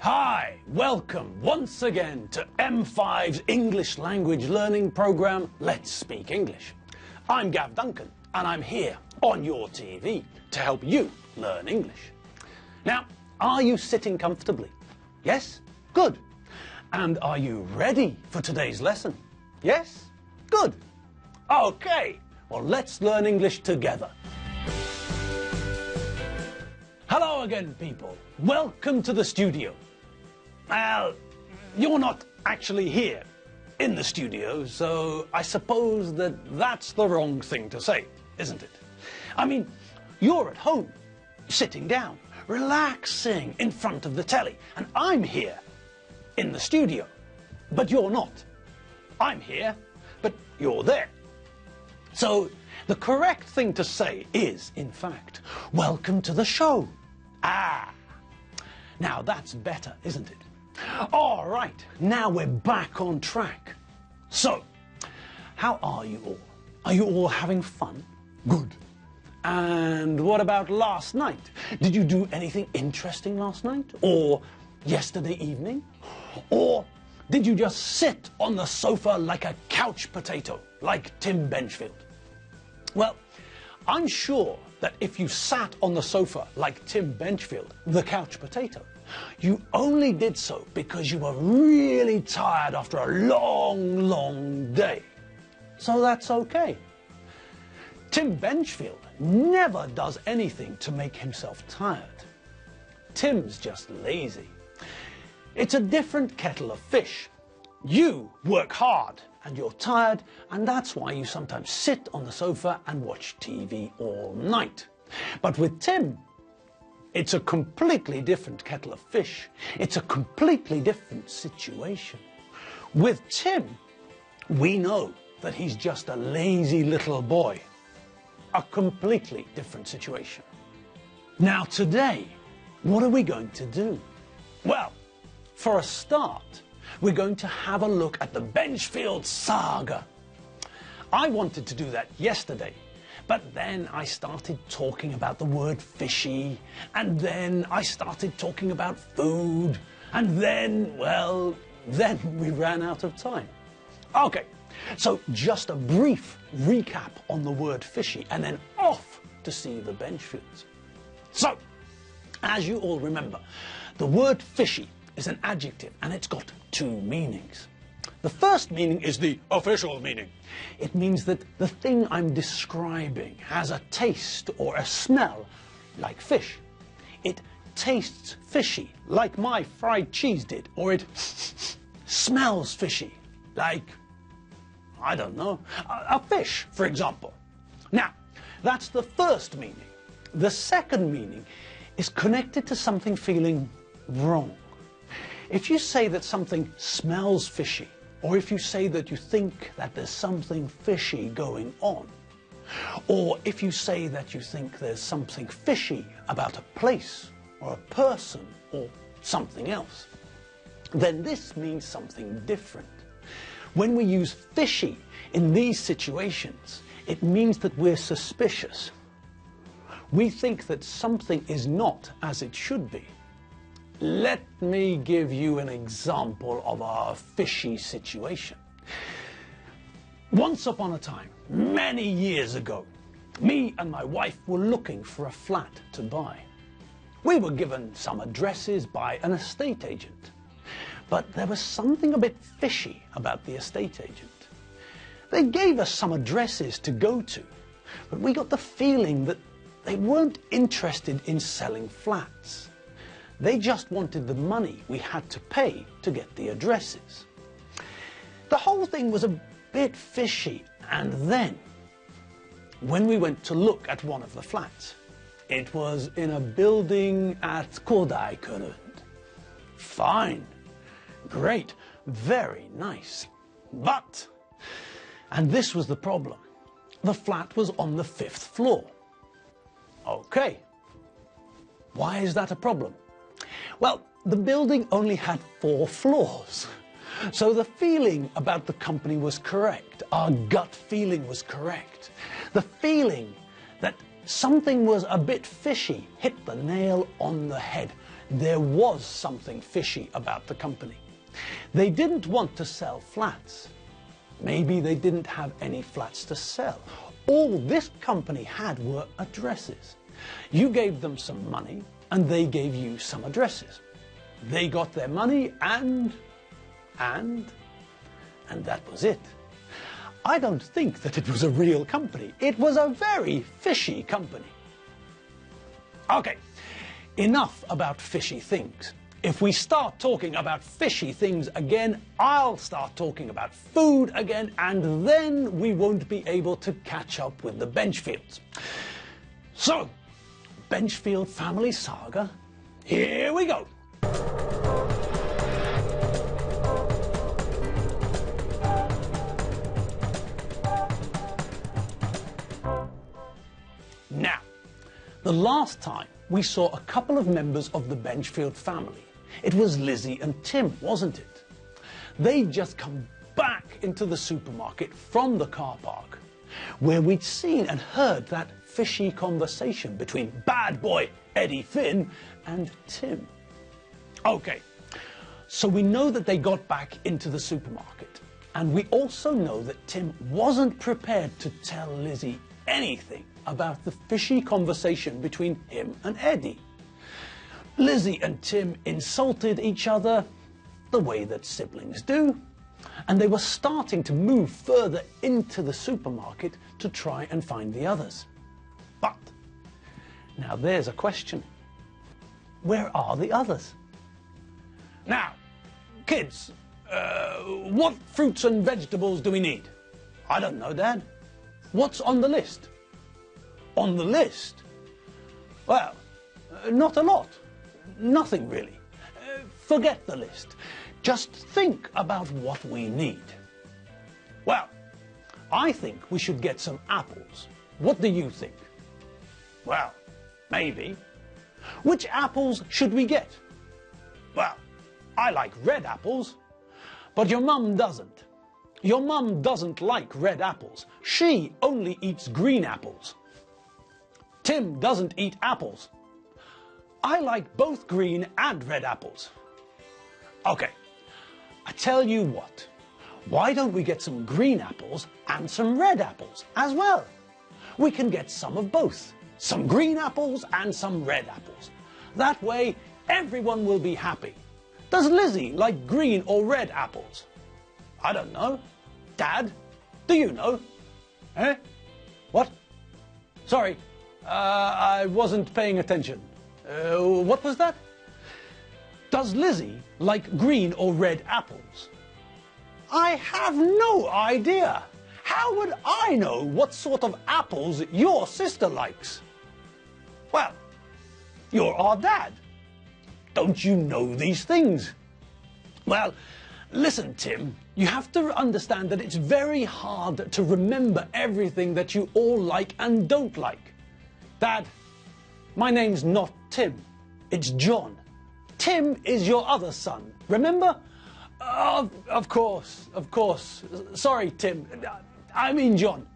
Hi, welcome once again to M5's English language learning program, Let's Speak English. I'm Gav Duncan and I'm here on your TV to help you learn English. Now, are you sitting comfortably? Yes? Good. And are you ready for today's lesson? Yes? Good. Okay, well let's learn English together. Hello again, people. Welcome to the studio. Well, you're not actually here in the studio, so I suppose that's the wrong thing to say, isn't it? I mean, you're at home, sitting down, relaxing in front of the telly, and I'm here in the studio, but you're not. I'm here, but you're there. So the correct thing to say is, in fact, welcome to the show. Now that's better, isn't it? All right, now we're back on track. So, how are you all? Are you all having fun? Good. And what about last night? Did you do anything interesting last night? Or yesterday evening? Or did you just sit on the sofa like a couch potato, like Tim Benchfield? Well, I'm sure that if you sat on the sofa like Tim Benchfield, the couch potato, you only did so because you were really tired after a long, long day. So that's okay. Tim Benchfield never does anything to make himself tired. Tim's just lazy. It's a different kettle of fish. You work hard and you're tired, and that's why you sometimes sit on the sofa and watch TV all night. But with Tim, it's a completely different kettle of fish. It's a completely different situation. With Tim, we know that he's just a lazy little boy. A completely different situation. Now today, what are we going to do? Well, for a start, we're going to have a look at the Benchfield saga. I wanted to do that yesterday, but then I started talking about the word fishy, and then I started talking about food, and then, well, then we ran out of time. Okay, so just a brief recap on the word fishy, and then off to see the Benchfields. So, as you all remember, the word fishy is an adjective, and it's got two meanings. The first meaning is the official meaning. It means that the thing I'm describing has a taste or a smell like fish. It tastes fishy, like my fried cheese did, or it smells fishy, like, I don't know, a fish, for example. Now, that's the first meaning. The second meaning is connected to something feeling wrong. If you say that something smells fishy, or if you say that you think that there's something fishy going on, or if you say that you think there's something fishy about a place, or a person, or something else, then this means something different. When we use fishy in these situations, it means that we're suspicious. We think that something is not as it should be. Let me give you an example of a fishy situation. Once upon a time, many years ago, me and my wife were looking for a flat to buy. We were given some addresses by an estate agent, but there was something a bit fishy about the estate agent. They gave us some addresses to go to, but we got the feeling that they weren't interested in selling flats. They just wanted the money we had to pay to get the addresses. The whole thing was a bit fishy, and then, when we went to look at one of the flats, it was in a building at Szólalj. Fine, great, very nice. But, and this was the problem, the flat was on the 5th floor. Okay, why is that a problem? Well, the building only had 4 floors. So the feeling about the company was correct. Our gut feeling was correct. The feeling that something was a bit fishy hit the nail on the head. there was something fishy about the company. They didn't want to sell flats. Maybe they didn't have any flats to sell. All this company had were addresses. You gave them some money and they gave you some addresses. They got their money and that was it. I don't think that it was a real company. It was a very fishy company. Okay, enough about fishy things. If we start talking about fishy things again, I'll start talking about food again, and then we won't be able to catch up with the Benchfields. So, Benchfield family saga, here we go. Now, the last time we saw a couple of members of the Benchfield family, it was Lizzie and Tim, wasn't it? They'd just come back into the supermarket from the car park, where we'd seen and heard that fishy conversation between bad boy Eddie Finn and Tim. Okay, so we know that they got back into the supermarket, and we also know that Tim wasn't prepared to tell Lizzie anything about the fishy conversation between him and Eddie. Lizzie and Tim insulted each other the way that siblings do, and they were starting to move further into the supermarket to try and find the others. But now there's a question. Where are the others? Now, kids, what fruits and vegetables do we need? I don't know, Dad. What's on the list? On the list? Well, not a lot. Nothing really. Forget the list. Just think about what we need. Well, I think we should get some apples. What do you think? Well, maybe. Which apples should we get? Well, I like red apples, but your mum doesn't. Your mum doesn't like red apples. She only eats green apples. Tim doesn't eat apples. I like both green and red apples. Okay, I tell you what. Why don't we get some green apples and some red apples as well? We can get some of both. Some green apples and some red apples. That way, everyone will be happy. Does Lizzie like green or red apples? I don't know. Dad, do you know? Eh? What? Sorry, I wasn't paying attention. What was that? Does Lizzie like green or red apples? I have no idea. How would I know what sort of apples your sister likes? Well, you're our dad. Don't you know these things? Well, listen, Tim, you have to understand that it's very hard to remember everything that you all like and don't like. Dad, my name's not Tim, it's John. Tim is your other son, remember? Of course. Sorry, Tim. I mean John.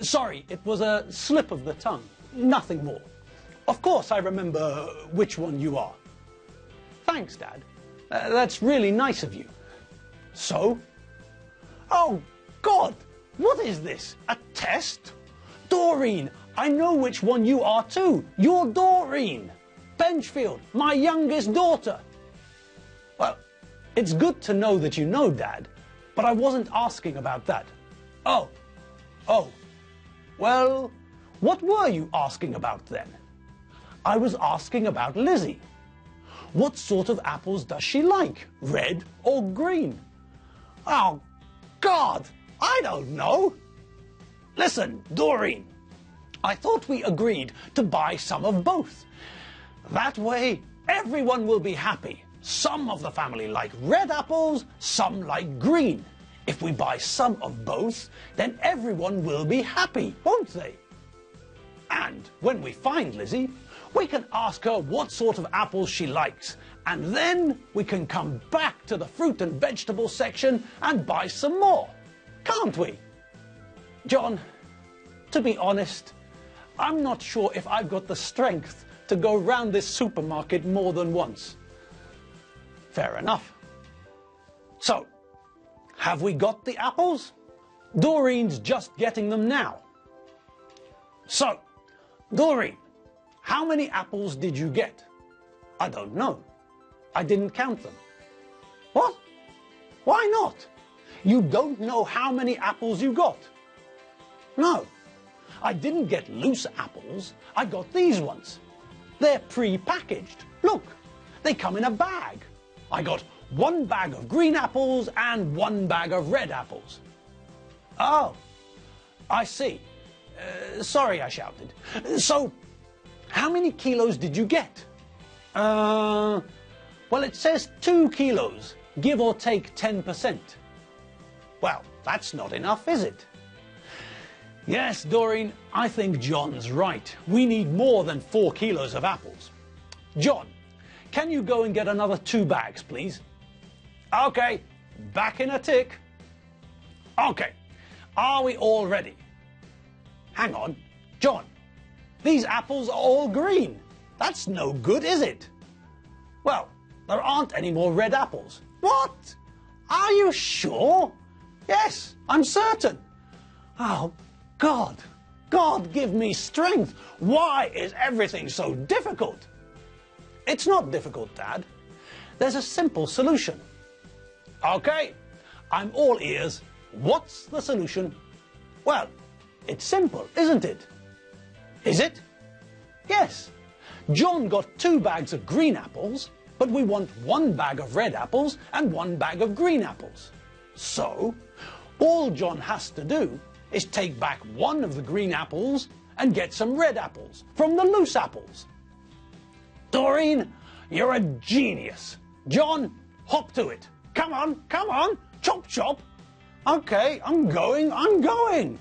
Sorry, it was a slip of the tongue, nothing more. Of course I remember which one you are. Thanks, Dad. That's really nice of you. So? Oh, God! What is this? A test? Doreen, I know which one you are too. You're Doreen. Benchfield, my youngest daughter. Well, it's good to know that you know, Dad, but I wasn't asking about that. Oh. Well, what were you asking about then? I was asking about Lizzie. What sort of apples does she like? Red or green? Oh, God, I don't know. Listen, Doreen, I thought we agreed to buy some of both. That way, everyone will be happy. Some of the family like red apples, some like green. If we buy some of both, then everyone will be happy, won't they? And when we find Lizzie, we can ask her what sort of apples she likes, and then we can come back to the fruit and vegetable section and buy some more, can't we? John, to be honest, I'm not sure if I've got the strength to go round this supermarket more than once. Fair enough. So, have we got the apples? Doreen's just getting them now. So, Doreen, how many apples did you get? I don't know. I didn't count them. What? Why not? You don't know how many apples you got? No. I didn't get loose apples. I got these ones. They're pre-packaged. Look, they come in a bag. I got 1 bag of green apples and 1 bag of red apples. Oh, I see. Sorry, I shouted. So, how many kilos did you get? Well, it says 2 kilos, give or take 10%. Well, that's not enough, is it? Yes, Doreen, I think John's right. We need more than 4 kilos of apples. John, can you go and get another 2 bags, please? Okay, back in a tick. Okay, are we all ready? Hang on, John, these apples are all green. That's no good, is it? Well, there aren't any more red apples. What? Are you sure? Yes, I'm certain. Oh, God. God, give me strength. Why is everything so difficult? It's not difficult, Dad. There's a simple solution. Okay, I'm all ears. What's the solution? Well, it's simple, isn't it? Is it? Yes. John got 2 bags of green apples, but we want 1 bag of red apples and 1 bag of green apples. So, all John has to do is take back 1 of the green apples and get some red apples from the loose apples. Doreen, you're a genius. John, hop to it. Come on, chop chop. Okay, I'm going.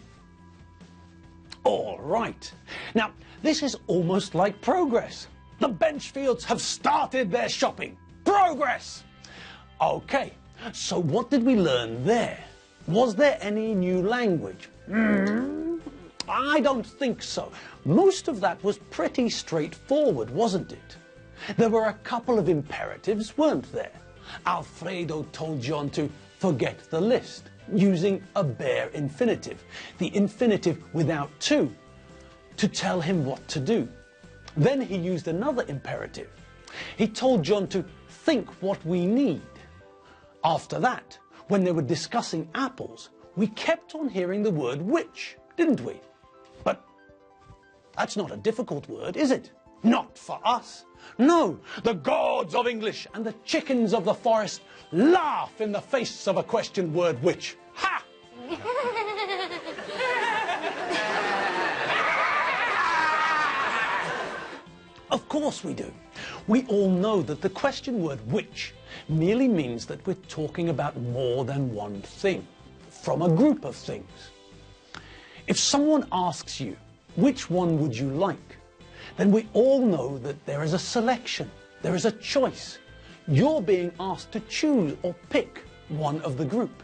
All right. Now, this is almost like progress. The Benchfields have started their shopping. Progress! Okay, so what did we learn there? Was there any new language? I don't think so. Most of that was pretty straightforward, wasn't it? There were a couple of imperatives, weren't there? Alfredo told John to forget the list, using a bare infinitive, the infinitive without to tell him what to do. Then he used another imperative. He told John to think what we need. After that, when they were discussing apples, we kept on hearing the word which, didn't we? But that's not a difficult word, is it? Not for us. No, the gods of English and the chickens of the forest laugh in the face of a question word which. Ha! Of course we do. We all know that the question word which merely means that we're talking about more than one thing, from a group of things. If someone asks you, which one would you like? Then we all know that there is a selection, there is a choice. You're being asked to choose or pick one of the group.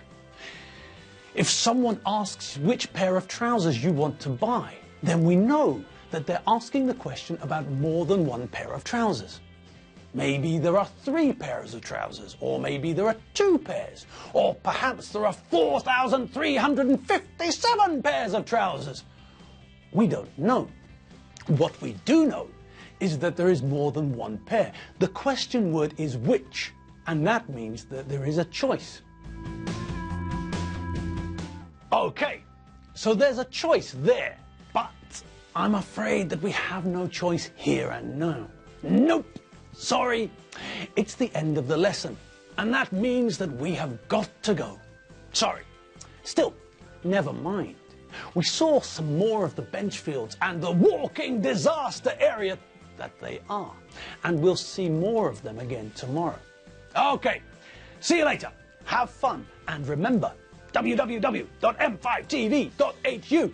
If someone asks which pair of trousers you want to buy, then we know that they're asking the question about more than one pair of trousers. Maybe there are 3 pairs of trousers, or maybe there are 2 pairs, or perhaps there are 4,357 pairs of trousers. We don't know. What we do know is that there is more than one pair. The question word is which, and that means that there is a choice. Okay, so there's a choice there, but I'm afraid that we have no choice here and now. Nope, sorry. It's the end of the lesson, and that means that we have got to go. Sorry. Still, never mind. We saw some more of the Benchfields and the walking disaster area that they are, and we'll see more of them again tomorrow. Okay, see you later. Have fun, and remember, www.m5tv.hu.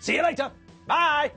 See you later. Bye.